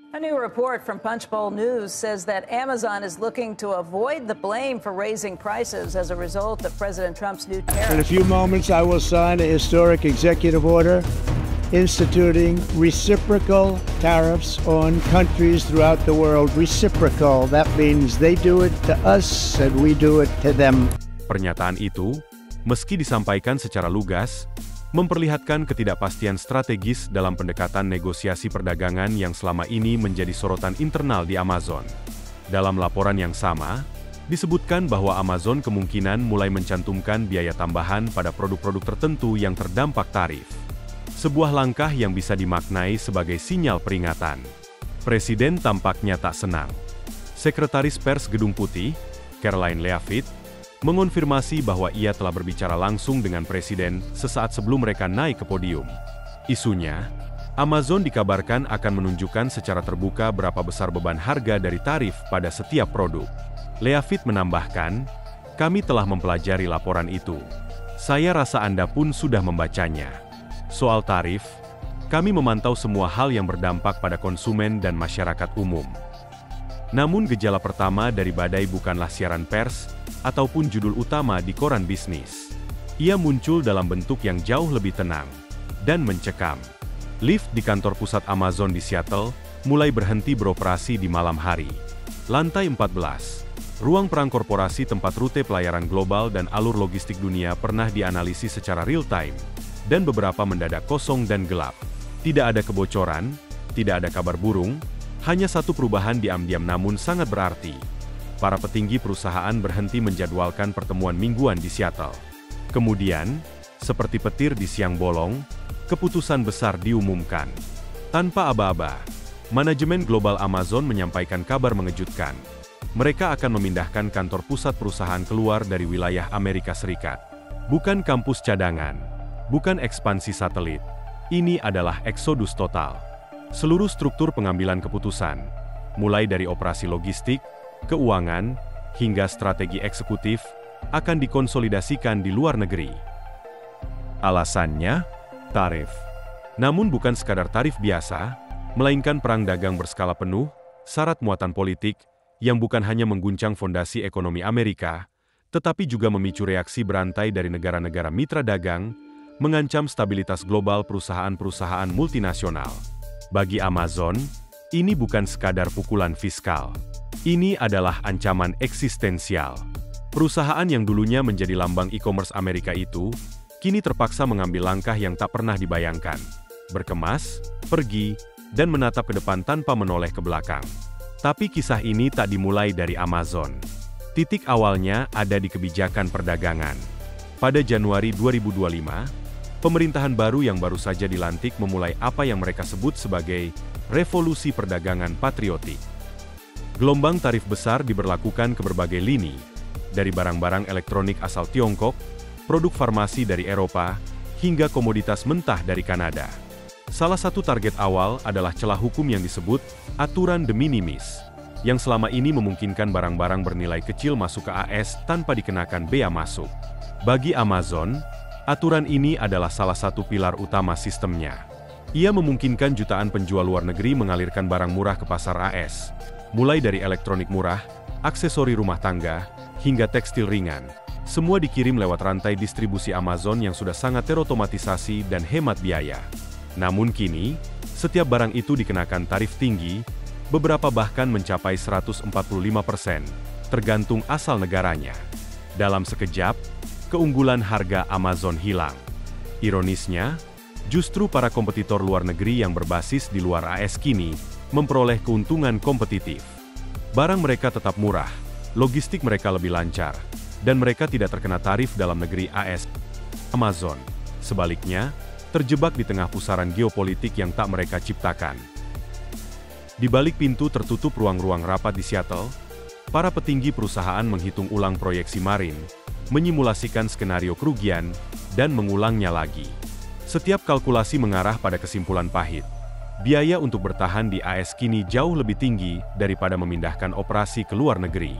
A new report from Punchbowl News says that Amazon is looking to avoid the blame for raising prices as a result of President Trump's new tariffs. In a few moments, I will sign a historic executive order instituting reciprocal tariffs on countries throughout the world. Reciprocal, that means they do it to us and we do it to them. Pernyataan itu, meski disampaikan secara lugas, memperlihatkan ketidakpastian strategis dalam pendekatan negosiasi perdagangan yang selama ini menjadi sorotan internal di Amazon. Dalam laporan yang sama, disebutkan bahwa Amazon kemungkinan mulai mencantumkan biaya tambahan pada produk-produk tertentu yang terdampak tarif. Sebuah langkah yang bisa dimaknai sebagai sinyal peringatan. Presiden tampaknya tak senang. Sekretaris Pers Gedung Putih, Karoline Leavitt, mengonfirmasi bahwa ia telah berbicara langsung dengan Presiden sesaat sebelum mereka naik ke podium. Isunya, Amazon dikabarkan akan menunjukkan secara terbuka berapa besar beban harga dari tarif pada setiap produk. Leavitt menambahkan, "Kami telah mempelajari laporan itu. Saya rasa Anda pun sudah membacanya. Soal tarif, kami memantau semua hal yang berdampak pada konsumen dan masyarakat umum." Namun gejala pertama dari badai bukanlah siaran pers ataupun judul utama di koran bisnis. Ia muncul dalam bentuk yang jauh lebih tenang dan mencekam. Lift di kantor pusat Amazon di Seattle mulai berhenti beroperasi di malam hari. Lantai 14, ruang perang korporasi tempat rute pelayaran global dan alur logistik dunia pernah dianalisis secara real-time, dan beberapa mendadak kosong dan gelap. Tidak ada kebocoran, tidak ada kabar burung, hanya satu perubahan diam-diam namun sangat berarti. Para petinggi perusahaan berhenti menjadwalkan pertemuan mingguan di Seattle. Kemudian, seperti petir di siang bolong, keputusan besar diumumkan. Tanpa aba-aba, manajemen global Amazon menyampaikan kabar mengejutkan. Mereka akan memindahkan kantor pusat perusahaan keluar dari wilayah Amerika Serikat. Bukan kampus cadangan, bukan ekspansi satelit. Ini adalah eksodus total. Seluruh struktur pengambilan keputusan, mulai dari operasi logistik, keuangan, hingga strategi eksekutif, akan dikonsolidasikan di luar negeri. Alasannya, tarif. Namun bukan sekadar tarif biasa, melainkan perang dagang berskala penuh, syarat muatan politik, yang bukan hanya mengguncang fondasi ekonomi Amerika, tetapi juga memicu reaksi berantai dari negara-negara mitra dagang, mengancam stabilitas global perusahaan-perusahaan multinasional. Bagi Amazon, ini bukan sekadar pukulan fiskal. Ini adalah ancaman eksistensial. Perusahaan yang dulunya menjadi lambang e-commerce Amerika itu, kini terpaksa mengambil langkah yang tak pernah dibayangkan. Berkemas, pergi, dan menatap ke depan tanpa menoleh ke belakang. Tapi kisah ini tak dimulai dari Amazon. Titik awalnya ada di kebijakan perdagangan. Pada Januari 2025, pemerintahan baru yang baru saja dilantik memulai apa yang mereka sebut sebagai revolusi perdagangan patriotik. Gelombang tarif besar diberlakukan ke berbagai lini, dari barang-barang elektronik asal Tiongkok, produk farmasi dari Eropa, hingga komoditas mentah dari Kanada. Salah satu target awal adalah celah hukum yang disebut aturan de minimis, yang selama ini memungkinkan barang-barang bernilai kecil masuk ke AS tanpa dikenakan bea masuk. Bagi Amazon, aturan ini adalah salah satu pilar utama sistemnya. Ia memungkinkan jutaan penjual luar negeri mengalirkan barang murah ke pasar AS, mulai dari elektronik murah, aksesori rumah tangga, hingga tekstil ringan. Semua dikirim lewat rantai distribusi Amazon yang sudah sangat terotomatisasi dan hemat biaya. Namun kini, setiap barang itu dikenakan tarif tinggi, beberapa bahkan mencapai 145%, tergantung asal negaranya. Dalam sekejap, keunggulan harga Amazon hilang. Ironisnya, justru para kompetitor luar negeri yang berbasis di luar AS kini memperoleh keuntungan kompetitif. Barang mereka tetap murah, logistik mereka lebih lancar, dan mereka tidak terkena tarif dalam negeri AS. Amazon, sebaliknya, terjebak di tengah pusaran geopolitik yang tak mereka ciptakan. Di balik pintu tertutup ruang-ruang rapat di Seattle, para petinggi perusahaan menghitung ulang proyeksi marin, menyimulasikan skenario kerugian, dan mengulangnya lagi. Setiap kalkulasi mengarah pada kesimpulan pahit. Biaya untuk bertahan di AS kini jauh lebih tinggi daripada memindahkan operasi ke luar negeri.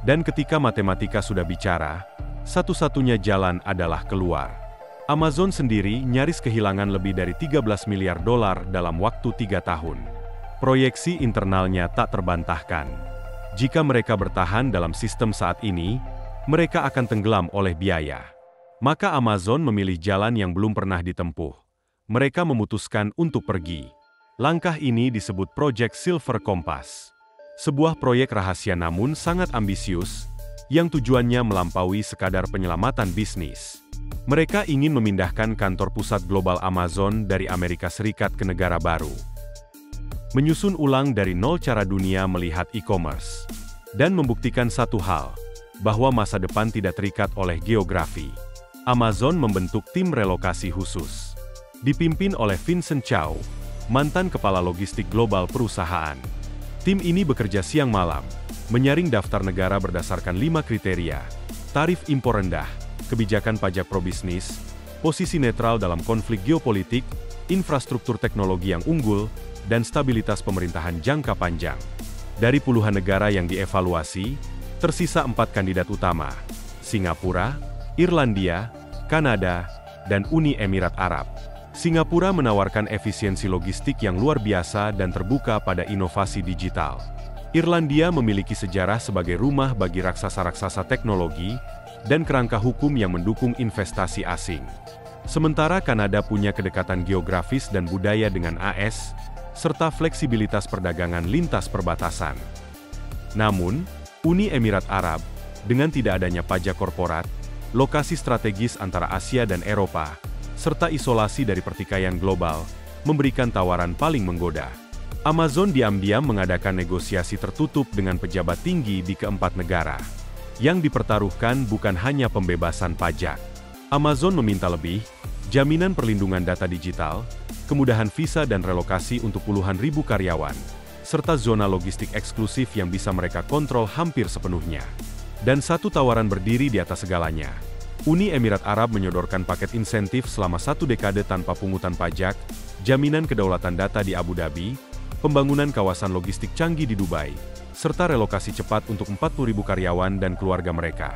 Dan ketika matematika sudah bicara, satu-satunya jalan adalah keluar. Amazon sendiri nyaris kehilangan lebih dari $13 miliar dalam waktu 3 tahun. Proyeksi internalnya tak terbantahkan. Jika mereka bertahan dalam sistem saat ini, mereka akan tenggelam oleh biaya. Maka Amazon memilih jalan yang belum pernah ditempuh. Mereka memutuskan untuk pergi. Langkah ini disebut Project Silver Compass. Sebuah proyek rahasia namun sangat ambisius, yang tujuannya melampaui sekadar penyelamatan bisnis. Mereka ingin memindahkan kantor pusat global Amazon dari Amerika Serikat ke negara baru. Menyusun ulang dari nol cara dunia melihat e-commerce. Dan membuktikan satu hal, bahwa masa depan tidak terikat oleh geografi. Amazon membentuk tim relokasi khusus. Dipimpin oleh Vincent Chow, mantan kepala logistik global perusahaan. Tim ini bekerja siang malam, menyaring daftar negara berdasarkan 5 kriteria, tarif impor rendah, kebijakan pajak probisnis, posisi netral dalam konflik geopolitik, infrastruktur teknologi yang unggul, dan stabilitas pemerintahan jangka panjang. Dari puluhan negara yang dievaluasi, tersisa 4 kandidat utama, Singapura, Irlandia, Kanada, dan Uni Emirat Arab. Singapura menawarkan efisiensi logistik yang luar biasa dan terbuka pada inovasi digital. Irlandia memiliki sejarah sebagai rumah bagi raksasa-raksasa teknologi dan kerangka hukum yang mendukung investasi asing. Sementara Kanada punya kedekatan geografis dan budaya dengan AS, serta fleksibilitas perdagangan lintas perbatasan. Namun, Uni Emirat Arab, dengan tidak adanya pajak korporat, lokasi strategis antara Asia dan Eropa, serta isolasi dari pertikaian global, memberikan tawaran paling menggoda. Amazon diam-diam mengadakan negosiasi tertutup dengan pejabat tinggi di keempat negara. Yang dipertaruhkan bukan hanya pembebasan pajak. Amazon meminta lebih, jaminan perlindungan data digital, kemudahan visa dan relokasi untuk puluhan ribu karyawan, serta zona logistik eksklusif yang bisa mereka kontrol hampir sepenuhnya. Dan satu tawaran berdiri di atas segalanya. Uni Emirat Arab menyodorkan paket insentif selama 1 dekade tanpa pungutan pajak, jaminan kedaulatan data di Abu Dhabi, pembangunan kawasan logistik canggih di Dubai, serta relokasi cepat untuk 40.000 karyawan dan keluarga mereka.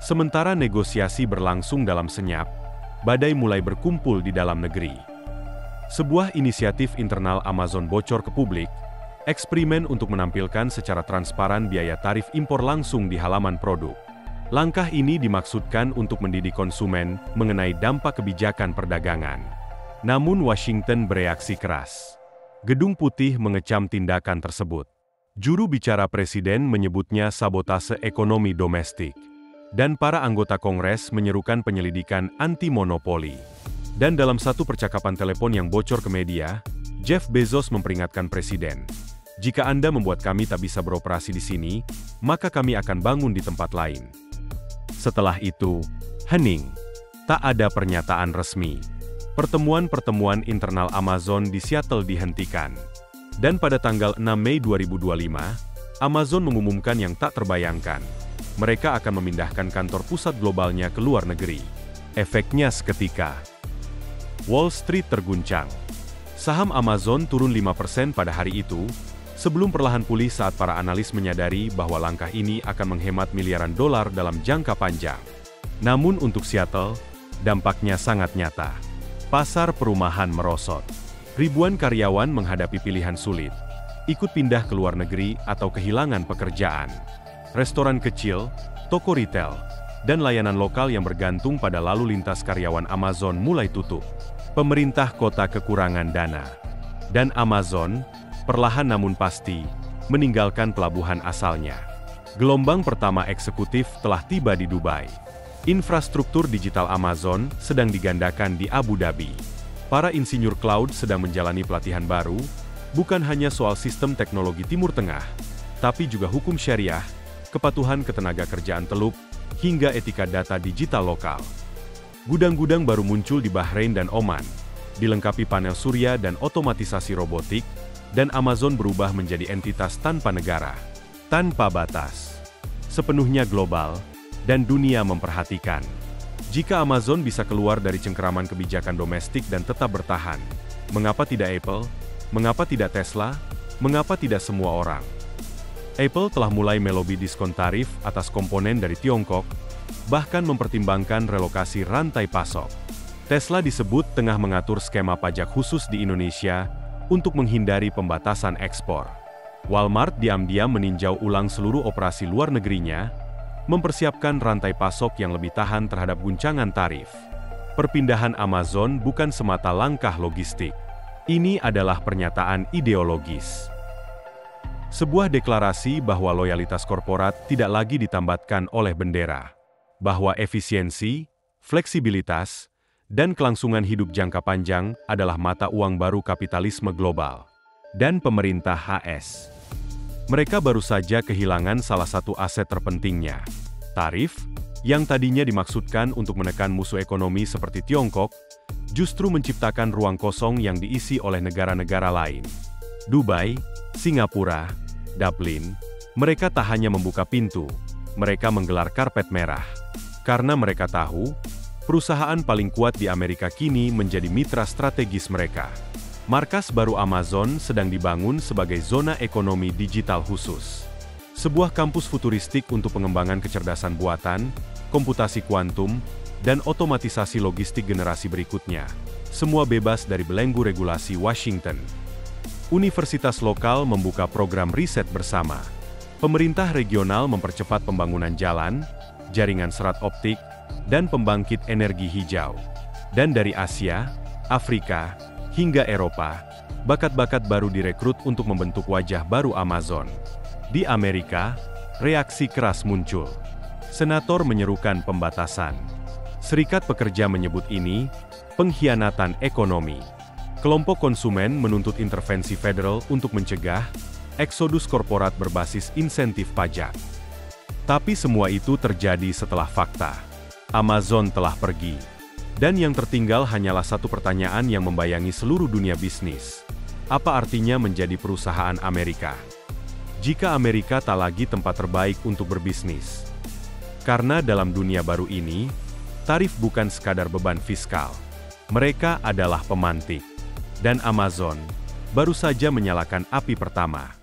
Sementara negosiasi berlangsung dalam senyap, badai mulai berkumpul di dalam negeri. Sebuah inisiatif internal Amazon bocor ke publik, eksperimen untuk menampilkan secara transparan biaya tarif impor langsung di halaman produk. Langkah ini dimaksudkan untuk mendidik konsumen mengenai dampak kebijakan perdagangan. Namun Washington bereaksi keras. Gedung Putih mengecam tindakan tersebut. Juru bicara Presiden menyebutnya sabotase ekonomi domestik. Dan para anggota Kongres menyerukan penyelidikan anti-monopoli. Dan dalam satu percakapan telepon yang bocor ke media, Jeff Bezos memperingatkan Presiden, "Jika Anda membuat kami tak bisa beroperasi di sini, maka kami akan bangun di tempat lain." Setelah itu, hening. Tak ada pernyataan resmi. Pertemuan-pertemuan internal Amazon di Seattle dihentikan. Dan pada tanggal 6 Mei 2025, Amazon mengumumkan yang tak terbayangkan. Mereka akan memindahkan kantor pusat globalnya ke luar negeri. Efeknya seketika. Wall Street terguncang. Saham Amazon turun 5% pada hari itu, sebelum perlahan pulih saat para analis menyadari bahwa langkah ini akan menghemat miliaran dolar dalam jangka panjang. Namun untuk Seattle, dampaknya sangat nyata. Pasar perumahan merosot. Ribuan karyawan menghadapi pilihan sulit. Ikut pindah ke luar negeri atau kehilangan pekerjaan. Restoran kecil, toko retail, dan layanan lokal yang bergantung pada lalu lintas karyawan Amazon mulai tutup. Pemerintah kota kekurangan dana. Dan Amazon, perlahan namun pasti, meninggalkan pelabuhan asalnya. Gelombang pertama eksekutif telah tiba di Dubai. Infrastruktur digital Amazon sedang digandakan di Abu Dhabi. Para insinyur cloud sedang menjalani pelatihan baru, bukan hanya soal sistem teknologi Timur Tengah, tapi juga hukum syariah, kepatuhan ketenaga kerjaan teluk, hingga etika data digital lokal. Gudang-gudang baru muncul di Bahrain dan Oman, dilengkapi panel surya dan otomatisasi robotik, dan Amazon berubah menjadi entitas tanpa negara, tanpa batas, sepenuhnya global, dan dunia memperhatikan. Jika Amazon bisa keluar dari cengkeraman kebijakan domestik dan tetap bertahan, mengapa tidak Apple? Mengapa tidak Tesla? Mengapa tidak semua orang? Apple telah mulai melobi diskon tarif atas komponen dari Tiongkok, bahkan mempertimbangkan relokasi rantai pasok. Tesla disebut tengah mengatur skema pajak khusus di Indonesia untuk menghindari pembatasan ekspor. Walmart diam-diam meninjau ulang seluruh operasi luar negerinya, mempersiapkan rantai pasok yang lebih tahan terhadap guncangan tarif. Perpindahan Amazon bukan semata langkah logistik. Ini adalah pernyataan ideologis. Sebuah deklarasi bahwa loyalitas korporat tidak lagi ditambatkan oleh bendera, bahwa efisiensi, fleksibilitas, dan kelangsungan hidup jangka panjang adalah mata uang baru kapitalisme global. Dan pemerintah AS. Mereka baru saja kehilangan salah satu aset terpentingnya. Tarif, yang tadinya dimaksudkan untuk menekan musuh ekonomi seperti Tiongkok, justru menciptakan ruang kosong yang diisi oleh negara-negara lain. Dubai, Singapura, Dublin, mereka tak hanya membuka pintu, mereka menggelar karpet merah. Karena mereka tahu, perusahaan paling kuat di Amerika kini menjadi mitra strategis mereka. Markas baru Amazon sedang dibangun sebagai zona ekonomi digital khusus. Sebuah kampus futuristik untuk pengembangan kecerdasan buatan, komputasi kuantum, dan otomatisasi logistik generasi berikutnya. Semua bebas dari belenggu regulasi Washington. Universitas lokal membuka program riset bersama. Pemerintah regional mempercepat pembangunan jalan, jaringan serat optik, dan pembangkit energi hijau. Dan dari Asia, Afrika, hingga Eropa, bakat-bakat baru direkrut untuk membentuk wajah baru Amazon. Di Amerika, reaksi keras muncul. Senator menyerukan pembatasan. Serikat pekerja menyebut ini pengkhianatan ekonomi. Kelompok konsumen menuntut intervensi federal untuk mencegah eksodus korporat berbasis insentif pajak. Tapi semua itu terjadi setelah fakta. Amazon telah pergi. Dan yang tertinggal hanyalah satu pertanyaan yang membayangi seluruh dunia bisnis. Apa artinya menjadi perusahaan Amerika? Jika Amerika tak lagi tempat terbaik untuk berbisnis. Karena dalam dunia baru ini, tarif bukan sekadar beban fiskal. Mereka adalah pemantik. Dan Amazon baru saja menyalakan api pertama.